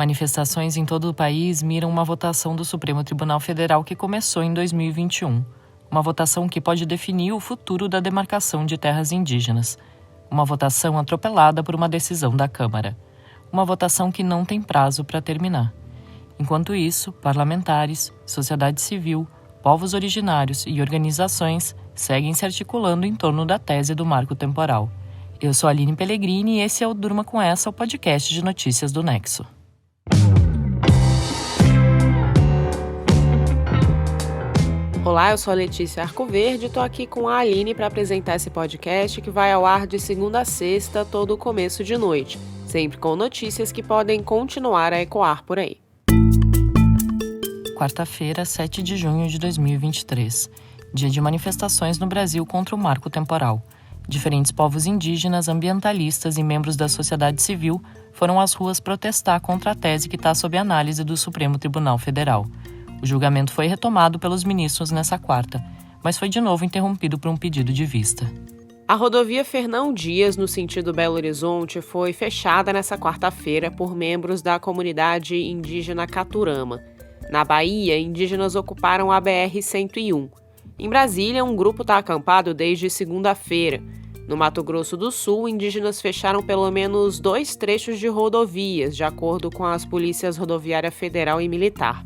Manifestações em todo o país miram uma votação do Supremo Tribunal Federal que começou em 2021. Uma votação que pode definir o futuro da demarcação de terras indígenas. Uma votação atropelada por uma decisão da Câmara. Uma votação que não tem prazo para terminar. Enquanto isso, parlamentares, sociedade civil, povos originários e organizações seguem se articulando em torno da tese do marco temporal. Eu sou a Aline Pellegrini e esse é o Durma Com Essa, o podcast de notícias do Nexo. Olá, eu sou a Letícia Arcoverde e estou aqui com a Aline para apresentar esse podcast que vai ao ar de segunda a sexta, todo começo de noite, sempre com notícias que podem continuar a ecoar por aí. Quarta-feira, 7 de junho de 2023, dia de manifestações no Brasil contra o marco temporal. Diferentes povos indígenas, ambientalistas e membros da sociedade civil foram às ruas protestar contra a tese que está sob análise do Supremo Tribunal Federal. O julgamento foi retomado pelos ministros nessa quarta, mas foi de novo interrompido por um pedido de vista. A rodovia Fernão Dias, no sentido Belo Horizonte, foi fechada nessa quarta-feira por membros da comunidade indígena Caturama. Na Bahia, indígenas ocuparam a BR-101. Em Brasília, um grupo está acampado desde segunda-feira. No Mato Grosso do Sul, indígenas fecharam pelo menos 2 trechos de rodovias, de acordo com as polícias rodoviária federal e militar.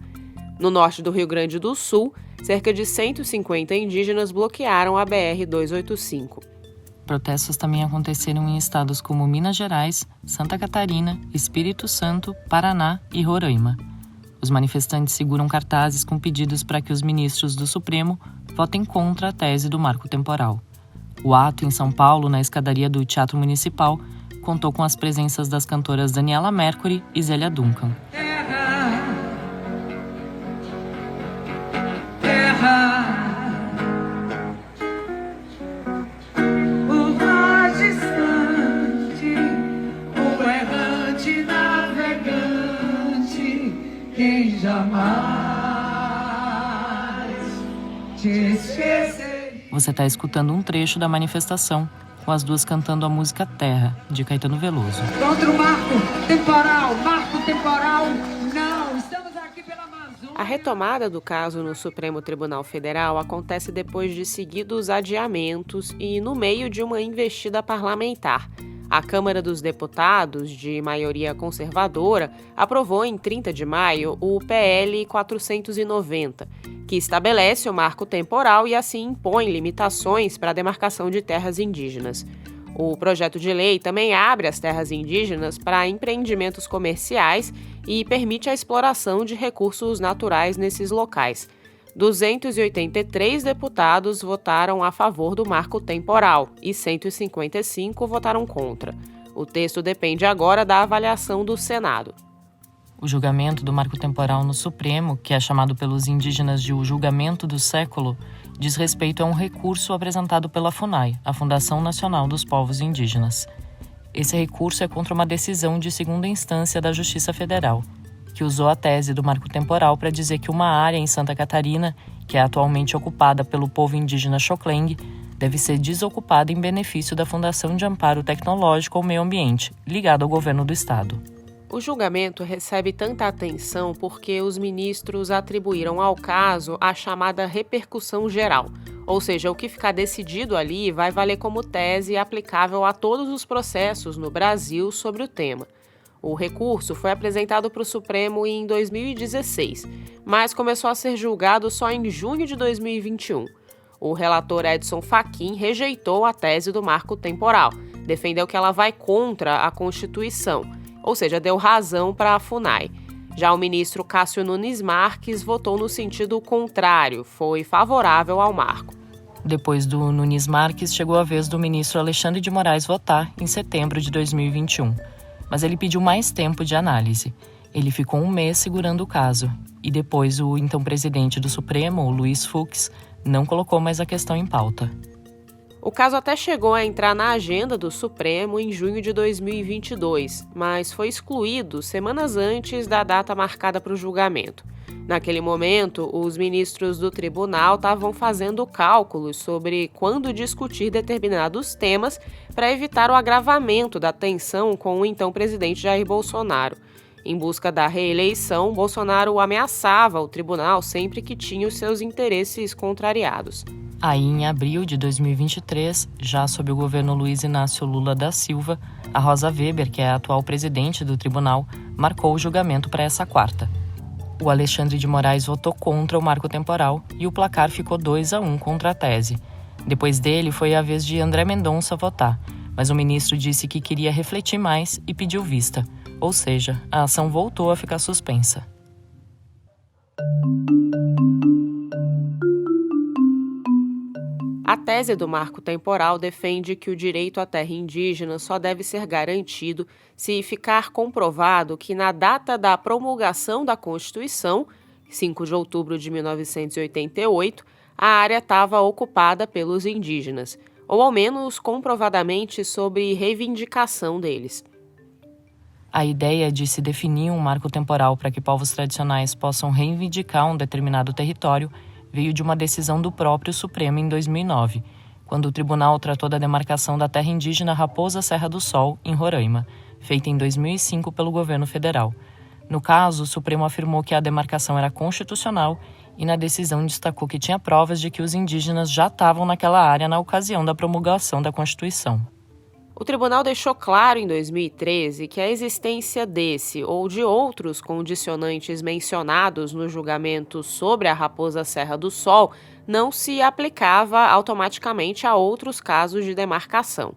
No norte do Rio Grande do Sul, cerca de 150 indígenas bloquearam a BR-285. Protestos também aconteceram em estados como Minas Gerais, Santa Catarina, Espírito Santo, Paraná e Roraima. Os manifestantes seguram cartazes com pedidos para que os ministros do Supremo votem contra a tese do marco temporal. O ato, em São Paulo, na escadaria do Teatro Municipal, contou com as presenças das cantoras Daniela Mercury e Zélia Duncan. O mais distante, o errante navegante, quem jamais te esquecer. Você está escutando um trecho da manifestação, com as duas cantando a música Terra, de Caetano Veloso. Contra o marco temporal, não, estamos aqui pela Amazônia. A retomada do caso no Supremo Tribunal Federal acontece depois de seguidos adiamentos e no meio de uma investida parlamentar. A Câmara dos Deputados, de maioria conservadora, aprovou em 30 de maio o PL 490, que estabelece o marco temporal e assim impõe limitações para a demarcação de terras indígenas. O projeto de lei também abre as terras indígenas para empreendimentos comerciais e permite a exploração de recursos naturais nesses locais. 283 deputados votaram a favor do marco temporal e 155 votaram contra. O texto depende agora da avaliação do Senado. O julgamento do marco temporal no Supremo, que é chamado pelos indígenas de o julgamento do século, diz respeito a um recurso apresentado pela FUNAI, a Fundação Nacional dos Povos Indígenas. Esse recurso é contra uma decisão de segunda instância da Justiça Federal, que usou a tese do marco temporal para dizer que uma área em Santa Catarina, que é atualmente ocupada pelo povo indígena Xokleng, deve ser desocupada em benefício da Fundação de Amparo Tecnológico ao Meio Ambiente, ligada ao governo do estado. O julgamento recebe tanta atenção porque os ministros atribuíram ao caso a chamada repercussão geral, ou seja, o que ficar decidido ali vai valer como tese aplicável a todos os processos no Brasil sobre o tema. O recurso foi apresentado para o Supremo em 2016, mas começou a ser julgado só em junho de 2021. O relator Edson Fachin rejeitou a tese do marco temporal, defendeu que ela vai contra a Constituição, ou seja, deu razão para a FUNAI. Já o ministro Cássio Nunes Marques votou no sentido contrário, foi favorável ao marco. Depois do Nunes Marques, chegou a vez do ministro Alexandre de Moraes votar em setembro de 2021. Mas ele pediu mais tempo de análise. Ele ficou 1 mês segurando o caso. E depois o então presidente do Supremo, o Luiz Fux, não colocou mais a questão em pauta. O caso até chegou a entrar na agenda do Supremo em junho de 2022, mas foi excluído semanas antes da data marcada para o julgamento. Naquele momento, os ministros do tribunal estavam fazendo cálculos sobre quando discutir determinados temas para evitar o agravamento da tensão com o então presidente Jair Bolsonaro. Em busca da reeleição, Bolsonaro ameaçava o tribunal sempre que tinha os seus interesses contrariados. Aí, em abril de 2023, já sob o governo Luiz Inácio Lula da Silva, a Rosa Weber, que é a atual presidente do tribunal, marcou o julgamento para essa quarta. O Alexandre de Moraes votou contra o marco temporal e o placar ficou 2-1 contra a tese. Depois dele, foi a vez de André Mendonça votar, mas o ministro disse que queria refletir mais e pediu vista, ou seja, a ação voltou a ficar suspensa. A tese do marco temporal defende que o direito à terra indígena só deve ser garantido se ficar comprovado que na data da promulgação da Constituição, 5 de outubro de 1988, a área estava ocupada pelos indígenas, ou ao menos comprovadamente sob reivindicação deles. A ideia de se definir um marco temporal para que povos tradicionais possam reivindicar um determinado território veio de uma decisão do próprio Supremo em 2009, quando o tribunal tratou da demarcação da terra indígena Raposa Serra do Sol, em Roraima, feita em 2005 pelo governo federal. No caso, o Supremo afirmou que a demarcação era constitucional e na decisão destacou que tinha provas de que os indígenas já estavam naquela área na ocasião da promulgação da Constituição. O tribunal deixou claro em 2013 que a existência desse ou de outros condicionantes mencionados no julgamento sobre a Raposa Serra do Sol não se aplicava automaticamente a outros casos de demarcação.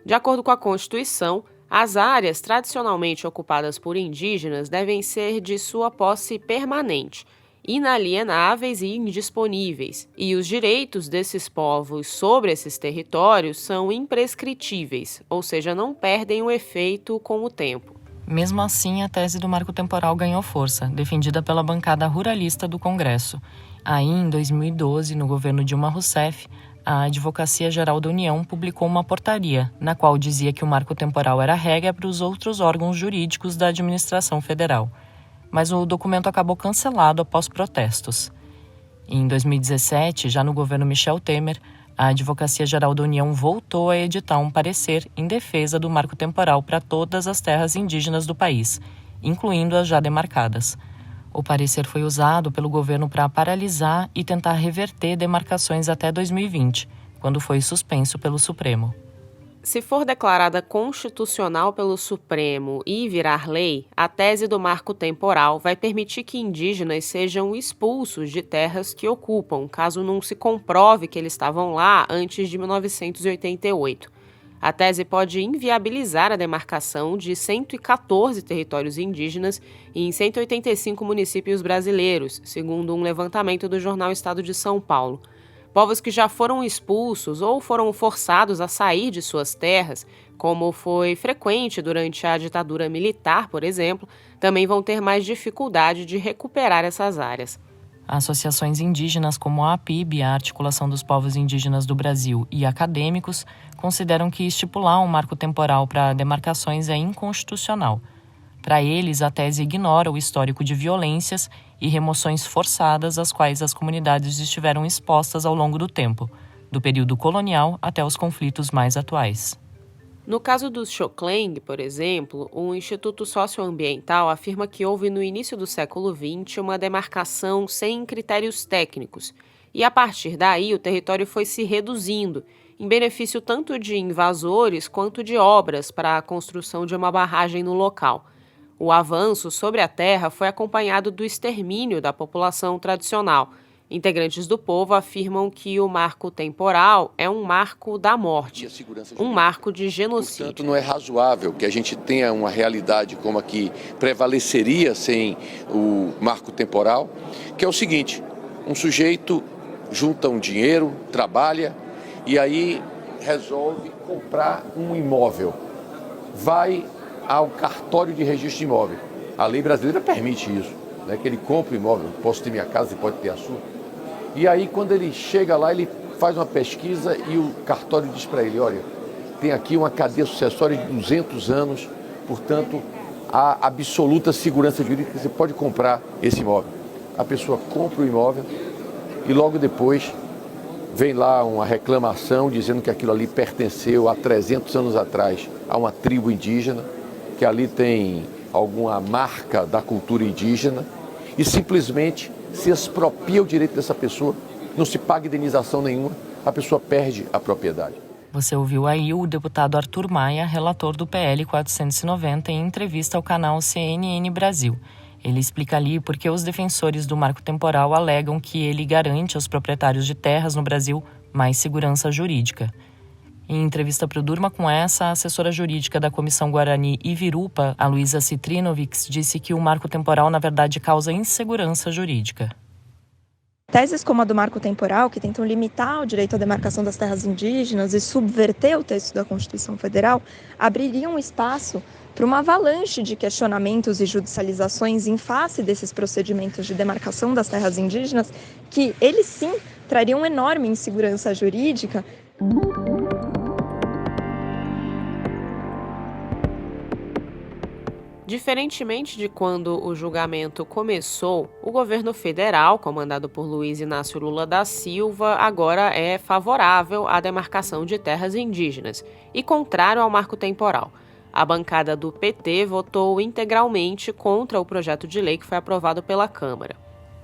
De acordo com a Constituição, as áreas tradicionalmente ocupadas por indígenas devem ser de sua posse permanente, inalienáveis e indisponíveis, e os direitos desses povos sobre esses territórios são imprescritíveis, ou seja, não perdem o efeito com o tempo. Mesmo assim, a tese do marco temporal ganhou força, defendida pela bancada ruralista do Congresso. Aí, em 2012, no governo Dilma Rousseff, a Advocacia Geral da União publicou uma portaria, na qual dizia que o marco temporal era regra para os outros órgãos jurídicos da administração federal. Mas o documento acabou cancelado após protestos. Em 2017, já no governo Michel Temer, a Advocacia Geral da União voltou a editar um parecer em defesa do marco temporal para todas as terras indígenas do país, incluindo as já demarcadas. O parecer foi usado pelo governo para paralisar e tentar reverter demarcações até 2020, quando foi suspenso pelo Supremo. Se for declarada constitucional pelo Supremo e virar lei, a tese do marco temporal vai permitir que indígenas sejam expulsos de terras que ocupam, caso não se comprove que eles estavam lá antes de 1988. A tese pode inviabilizar a demarcação de 114 territórios indígenas em 185 municípios brasileiros, segundo um levantamento do jornal Estado de São Paulo. Povos que já foram expulsos ou foram forçados a sair de suas terras, como foi frequente durante a ditadura militar, por exemplo, também vão ter mais dificuldade de recuperar essas áreas. Associações indígenas como a APIB, a Articulação dos Povos Indígenas do Brasil, e acadêmicos consideram que estipular um marco temporal para demarcações é inconstitucional. Para eles, a tese ignora o histórico de violências e remoções forçadas às quais as comunidades estiveram expostas ao longo do tempo, do período colonial até os conflitos mais atuais. No caso dos Xokleng, por exemplo, o Instituto Socioambiental afirma que houve no início do século XX uma demarcação sem critérios técnicos, e a partir daí o território foi se reduzindo, em benefício tanto de invasores quanto de obras para a construção de uma barragem no local. O avanço sobre a terra foi acompanhado do extermínio da população tradicional. Integrantes do povo afirmam que o marco temporal é um marco da morte, um marco de genocídio. Portanto, não é razoável que a gente tenha uma realidade como a que prevaleceria sem o marco temporal, que é o seguinte: um sujeito junta um dinheiro, trabalha e aí resolve comprar um imóvel. Vai ao cartório de registro de imóvel. A lei brasileira permite isso, né? Que ele compra o imóvel, posso ter minha casa, você pode ter a sua. E aí, quando ele chega lá, ele faz uma pesquisa e o cartório diz para ele: olha, tem aqui uma cadeia sucessória de 200 anos, portanto, há absoluta segurança jurídica que você pode comprar esse imóvel. A pessoa compra o imóvel e logo depois vem lá uma reclamação dizendo que aquilo ali pertenceu há 300 anos atrás a uma tribo indígena, que ali tem alguma marca da cultura indígena e simplesmente se expropria o direito dessa pessoa, não se paga indenização nenhuma, a pessoa perde a propriedade. Você ouviu aí o deputado Arthur Maia, relator do PL 490, em entrevista ao canal CNN Brasil. Ele explica ali por que os defensores do marco temporal alegam que ele garante aos proprietários de terras no Brasil mais segurança jurídica. Em entrevista para o Durma com Essa, a assessora jurídica da Comissão Guarani Ivirupa, a Luísa Citrinovics, disse que o marco temporal, na verdade, causa insegurança jurídica. Teses como a do marco temporal, que tentam limitar o direito à demarcação das terras indígenas e subverter o texto da Constituição Federal, abririam espaço para uma avalanche de questionamentos e judicializações em face desses procedimentos de demarcação das terras indígenas, que eles sim trariam enorme insegurança jurídica. Diferentemente de quando o julgamento começou, o governo federal, comandado por Luiz Inácio Lula da Silva, agora é favorável à demarcação de terras indígenas e contrário ao marco temporal. A bancada do PT votou integralmente contra o projeto de lei que foi aprovado pela Câmara.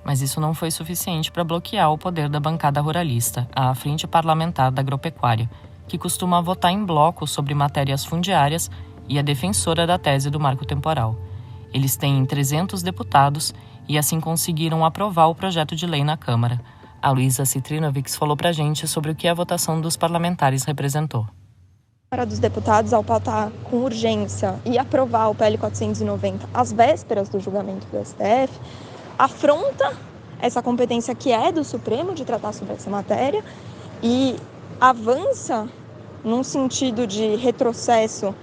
Mas isso não foi suficiente para bloquear o poder da bancada ruralista, a Frente Parlamentar da Agropecuária, que costuma votar em bloco sobre matérias fundiárias e é defensora da tese do marco temporal. Eles têm 300 deputados e assim conseguiram aprovar o projeto de lei na Câmara. A Luísa Citrinovics falou pra gente sobre o que a votação dos parlamentares representou. A Câmara dos Deputados, ao pautar com urgência e aprovar o PL 490 às vésperas do julgamento do STF, afronta essa competência que é do Supremo de tratar sobre essa matéria e avança num sentido de retrocesso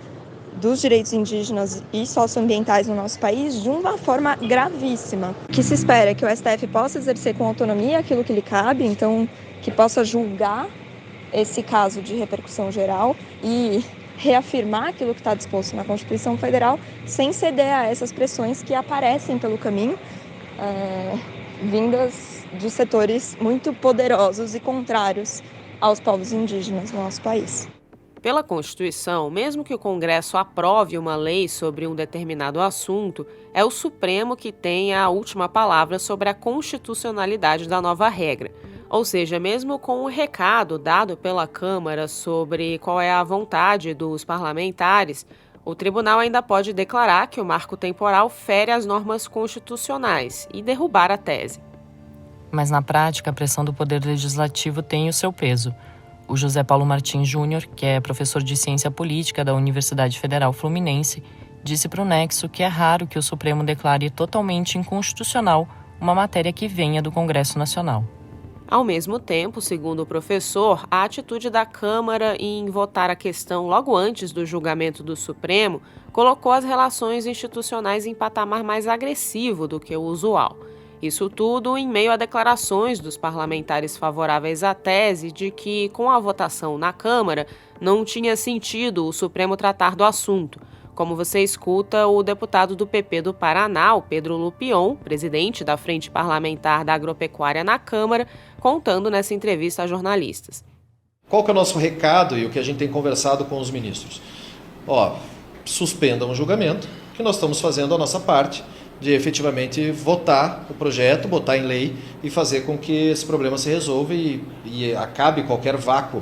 dos direitos indígenas e socioambientais no nosso país de uma forma gravíssima. O que se espera é que o STF possa exercer com autonomia aquilo que lhe cabe, então que possa julgar esse caso de repercussão geral e reafirmar aquilo que está disposto na Constituição Federal sem ceder a essas pressões que aparecem pelo caminho, vindas de setores muito poderosos e contrários aos povos indígenas no nosso país. Pela Constituição, mesmo que o Congresso aprove uma lei sobre um determinado assunto, é o Supremo que tem a última palavra sobre a constitucionalidade da nova regra. Ou seja, mesmo com o recado dado pela Câmara sobre qual é a vontade dos parlamentares, o tribunal ainda pode declarar que o marco temporal fere as normas constitucionais e derrubar a tese. Mas na prática, a pressão do Poder Legislativo tem o seu peso. O José Paulo Martins Júnior, que é professor de Ciência Política da Universidade Federal Fluminense, disse para o Nexo que é raro que o Supremo declare totalmente inconstitucional uma matéria que venha do Congresso Nacional. Ao mesmo tempo, segundo o professor, a atitude da Câmara em votar a questão logo antes do julgamento do Supremo colocou as relações institucionais em patamar mais agressivo do que o usual. Isso tudo em meio a declarações dos parlamentares favoráveis à tese de que, com a votação na Câmara, não tinha sentido o Supremo tratar do assunto. Como você escuta o deputado do PP do Paraná, o Pedro Lupion, presidente da Frente Parlamentar da Agropecuária na Câmara, contando nessa entrevista a jornalistas. Qual que é o nosso recado e o que a gente tem conversado com os ministros? Suspendam o julgamento, que nós estamos fazendo a nossa parte de efetivamente votar o projeto, botar em lei e fazer com que esse problema se resolva e acabe qualquer vácuo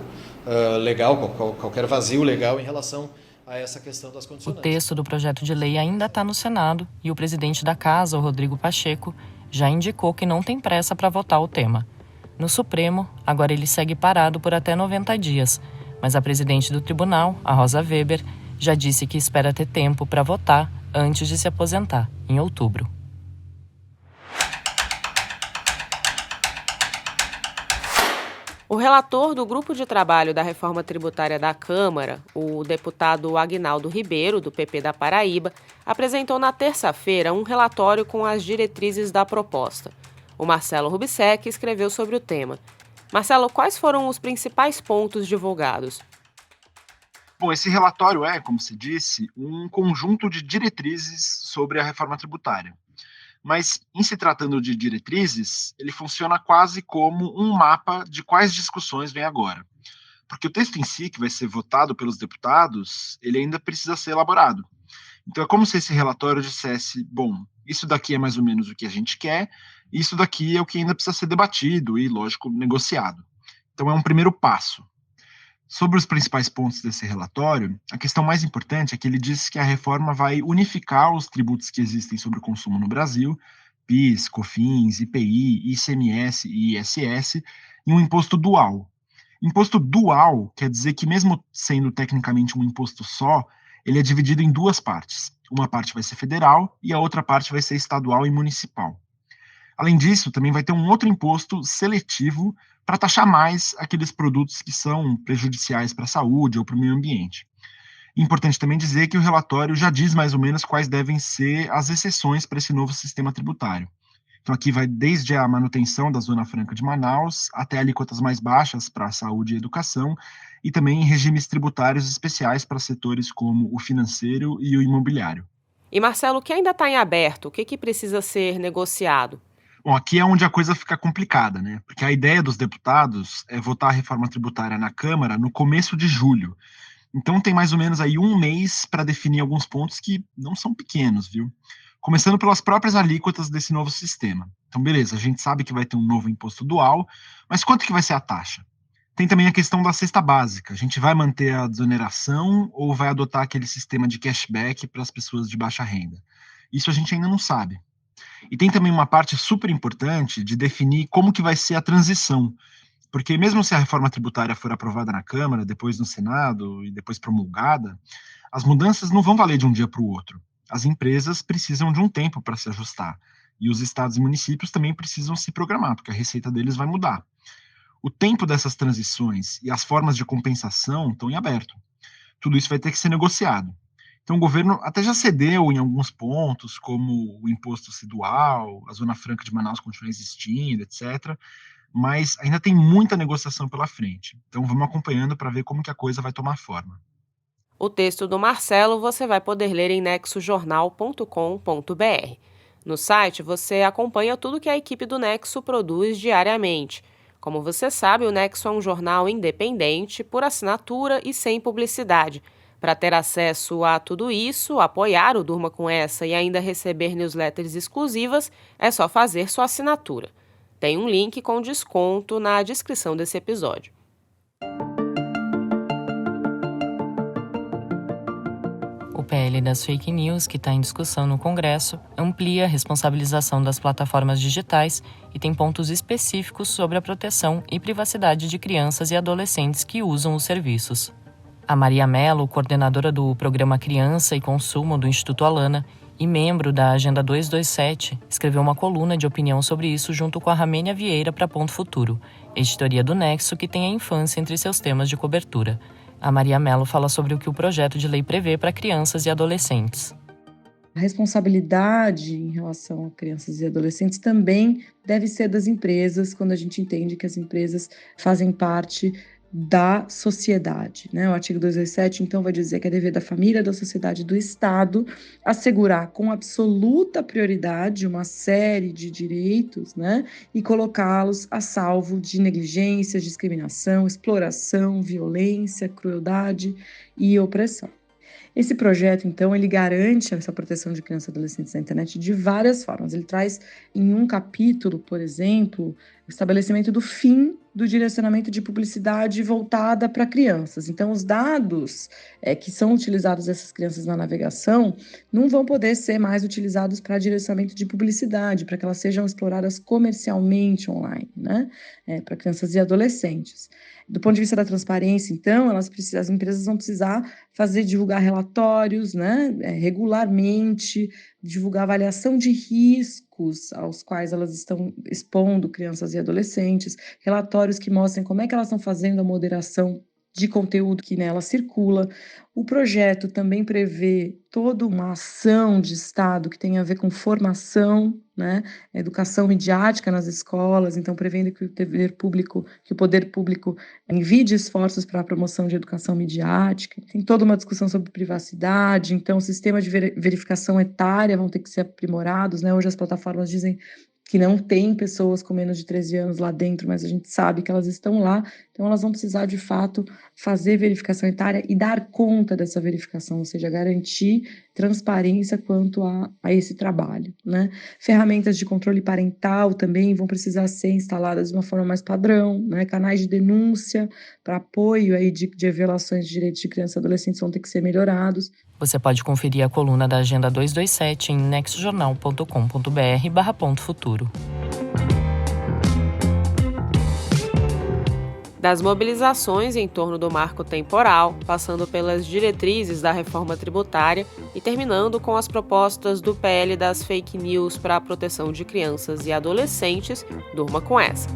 legal, qualquer vazio legal em relação a essa questão das condicionantes. O texto do projeto de lei ainda está no Senado e o presidente da Casa, o Rodrigo Pacheco, já indicou que não tem pressa para votar o tema. No Supremo, agora ele segue parado por até 90 dias, mas a presidente do tribunal, a Rosa Weber, já disse que espera ter tempo para votar antes de se aposentar, em outubro. O relator do Grupo de Trabalho da Reforma Tributária da Câmara, o deputado Aguinaldo Ribeiro, do PP da Paraíba, apresentou na terça-feira um relatório com as diretrizes da proposta. O Marcelo Rubissec escreveu sobre o tema. Marcelo, quais foram os principais pontos divulgados? Bom, esse relatório é, como se disse, um conjunto de diretrizes sobre a reforma tributária. Mas, em se tratando de diretrizes, ele funciona quase como um mapa de quais discussões vem agora. Porque o texto em si, que vai ser votado pelos deputados, ele ainda precisa ser elaborado. Então é como se esse relatório dissesse, bom, isso daqui é mais ou menos o que a gente quer, e isso daqui é o que ainda precisa ser debatido e, lógico, negociado. Então é um primeiro passo. Sobre os principais pontos desse relatório, a questão mais importante é que ele diz que a reforma vai unificar os tributos que existem sobre o consumo no Brasil, PIS, COFINS, IPI, ICMS e ISS, em um imposto dual. Imposto dual quer dizer que, mesmo sendo tecnicamente um imposto só, ele é dividido em duas partes. Uma parte vai ser federal e a outra parte vai ser estadual e municipal. Além disso, também vai ter um outro imposto seletivo para taxar mais aqueles produtos que são prejudiciais para a saúde ou para o meio ambiente. Importante também dizer que o relatório já diz mais ou menos quais devem ser as exceções para esse novo sistema tributário. Então aqui vai desde a manutenção da Zona Franca de Manaus até alíquotas mais baixas para a saúde e educação e também regimes tributários especiais para setores como o financeiro e o imobiliário. E Marcelo, o que ainda está em aberto? O que precisa ser negociado? Bom, aqui é onde a coisa fica complicada, né? Porque a ideia dos deputados é votar a reforma tributária na Câmara no começo de julho. Então tem mais ou menos aí um mês para definir alguns pontos que não são pequenos, viu? Começando pelas próprias alíquotas desse novo sistema. Então, beleza, a gente sabe que vai ter um novo imposto dual, mas quanto que vai ser a taxa? Tem também a questão da cesta básica. A gente vai manter a desoneração ou vai adotar aquele sistema de cashback para as pessoas de baixa renda? Isso a gente ainda não sabe. E tem também uma parte super importante de definir como que vai ser a transição, porque mesmo se a reforma tributária for aprovada na Câmara, depois no Senado e depois promulgada, as mudanças não vão valer de um dia para o outro. As empresas precisam de um tempo para se ajustar, e os estados e municípios também precisam se programar, porque a receita deles vai mudar. O tempo dessas transições e as formas de compensação estão em aberto. Tudo isso vai ter que ser negociado. Então, o governo até já cedeu em alguns pontos, como o imposto residual, a Zona Franca de Manaus continua existindo, etc., mas ainda tem muita negociação pela frente. Então, vamos acompanhando para ver como que a coisa vai tomar forma. O texto do Marcelo você vai poder ler em nexojornal.com.br. No site, você acompanha tudo que a equipe do Nexo produz diariamente. Como você sabe, o Nexo é um jornal independente, por assinatura e sem publicidade. Para ter acesso a tudo isso, apoiar o Durma Com Essa e ainda receber newsletters exclusivas, é só fazer sua assinatura. Tem um link com desconto na descrição desse episódio. O PL das fake news, que está em discussão no Congresso, amplia a responsabilização das plataformas digitais e tem pontos específicos sobre a proteção e privacidade de crianças e adolescentes que usam os serviços. A Maria Mello, coordenadora do Programa Criança e Consumo do Instituto Alana e membro da Agenda 227, escreveu uma coluna de opinião sobre isso junto com a Ramênia Vieira para Ponto Futuro, editoria do Nexo que tem a infância entre seus temas de cobertura. A Maria Mello fala sobre o que o projeto de lei prevê para crianças e adolescentes. A responsabilidade em relação a crianças e adolescentes também deve ser das empresas, quando a gente entende que as empresas fazem parte da sociedade, né? O artigo 227, então, vai dizer que é dever da família, da sociedade e do Estado assegurar com absoluta prioridade uma série de direitos, né? E colocá-los a salvo de negligência, discriminação, exploração, violência, crueldade e opressão. Esse projeto, então, ele garante essa proteção de crianças e adolescentes na internet de várias formas. Ele traz em um capítulo, por exemplo, o estabelecimento do fim do direcionamento de publicidade voltada para crianças. Então, os dados que são utilizados dessas crianças na navegação não vão poder ser mais utilizados para direcionamento de publicidade, para que elas sejam exploradas comercialmente online, né? Para crianças e adolescentes. Do ponto de vista da transparência, então, as empresas vão precisar divulgar relatórios, né, regularmente, divulgar avaliação de riscos aos quais elas estão expondo crianças e adolescentes, relatórios que mostrem como é que elas estão fazendo a moderação de conteúdo que nela circula. O projeto também prevê toda uma ação de Estado que tem a ver com formação, né, educação midiática nas escolas, então prevendo que o poder público envie esforços para a promoção de educação midiática. Tem toda uma discussão sobre privacidade, então o sistema de verificação etária vão ter que ser aprimorados, né? Hoje as plataformas dizem que não tem pessoas com menos de 13 anos lá dentro, mas a gente sabe que elas estão lá, então elas vão precisar, de fato, fazer verificação etária e dar conta dessa verificação, ou seja, garantir transparência quanto a esse trabalho, né? Ferramentas de controle parental também vão precisar ser instaladas de uma forma mais padrão, né? Canais de denúncia para apoio aí de violações de direitos de crianças e adolescentes vão ter que ser melhorados. Você pode conferir a coluna da Agenda 227 em nexojornal.com.br/ponto futuro. Das mobilizações em torno do marco temporal, passando pelas diretrizes da reforma tributária e terminando com as propostas do PL das fake news para a proteção de crianças e adolescentes, durma com essa.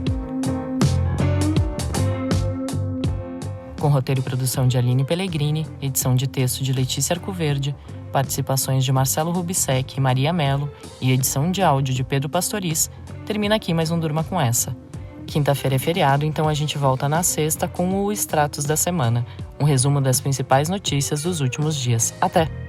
Com roteiro e produção de Aline Pellegrini, edição de texto de Letícia Arcoverde, participações de Marcelo Rubissec e Maria Mello e edição de áudio de Pedro Pastoriz, termina aqui mais um Durma com essa. Quinta-feira é feriado, então a gente volta na sexta com o Extratos da Semana, um resumo das principais notícias dos últimos dias. Até!